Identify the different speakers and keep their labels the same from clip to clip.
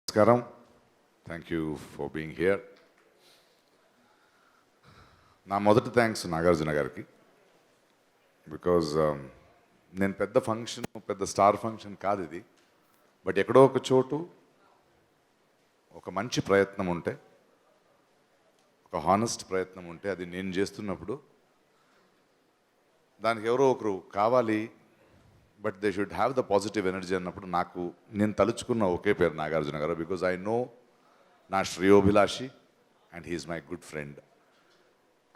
Speaker 1: నమస్కారం. Thank you for being here. నా మొదటి థ్యాంక్స్ నాగార్జున గారికి. బికాజ్ నేను పెద్ద స్టార్ ఫంక్షన్ కాదు ఇది. బట్ ఎక్కడో ఒక చోటు ఒక మంచి ప్రయత్నం ఉంటే, ఒక హానెస్ట్ ప్రయత్నం ఉంటే, అది నేను చేస్తున్నప్పుడు దానికి ఎవరో ఒకరు కావాలి, but they should have the positive energy అన్నప్పుడు నేను తలుచుకున్న ఒకే పేరు నాగార్జున గారు. బికాజ్ ఐ నో నా శ్రేయోభిలాషి and he's my good friend.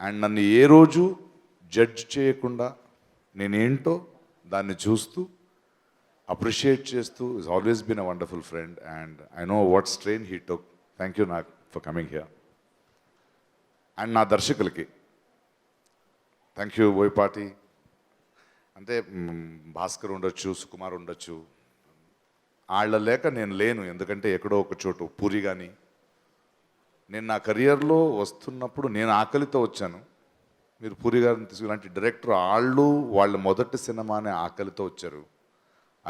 Speaker 1: And నన్ను ఏ రోజు జడ్జ్ చేయకుండా నేనేంటో దాన్ని చూస్తూ అప్రిషియేట్ చేస్తూ is always been a wonderful friend. And I know what strain he took. Thank you Nag for coming here. And నా దర్శకులకి థ్యాంక్ యూ. బోయపాటి అంటే భాస్కర్ ఉండొచ్చు, సుకుమార్ ఉండొచ్చు, వాళ్ళ లేక నేను లేను. ఎందుకంటే ఎక్కడో ఒక చోటు పూరి కానీ, నేను నా కెరియర్లో వస్తున్నప్పుడు నేను ఆకలితో వచ్చాను. మీరు పూరి గారిని తీసుకులాంటి డైరెక్టర్ వాళ్ళ మొదటి సినిమానే ఆకలితో వచ్చారు.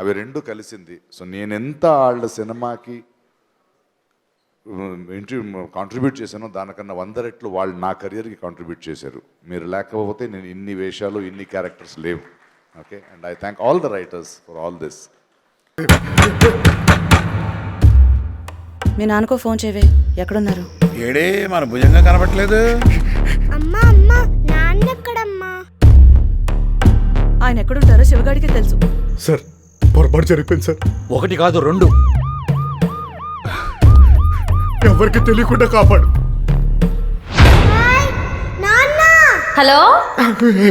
Speaker 1: అవి రెండు కలిసింది. సో నేనెంత వాళ్ళ సినిమాకి కాంట్రిబ్యూట్ చేశానో దానికన్నా 100 రెట్లు వాళ్ళు నా కెరియర్కి కాంట్రిబ్యూట్ చేశారు. మీరు లేకపోతే నేను ఇన్ని వేషాలు, ఇన్ని క్యారెక్టర్స్ లేవు. Okay, and I thank all the writers for all this.
Speaker 2: మీ నాన్నకో ఫోన్ చేయవే, ఎక్కడున్నారు?
Speaker 3: ఏడే మన భుజంగా కనపట్లేదు.
Speaker 4: అమ్మా అమ్మా, నాన్న ఎక్కడమ్మా?
Speaker 2: ఆయన ఎక్కడుంటారో శివగాడికి తెలుసు.
Speaker 5: సార్, పొరపాటు జరిగిపోయింది సార్.
Speaker 3: 1 కాదు 2.
Speaker 5: ఎవరికి తెలియకుండా కాపాడు.
Speaker 4: నాన్న.
Speaker 6: హలో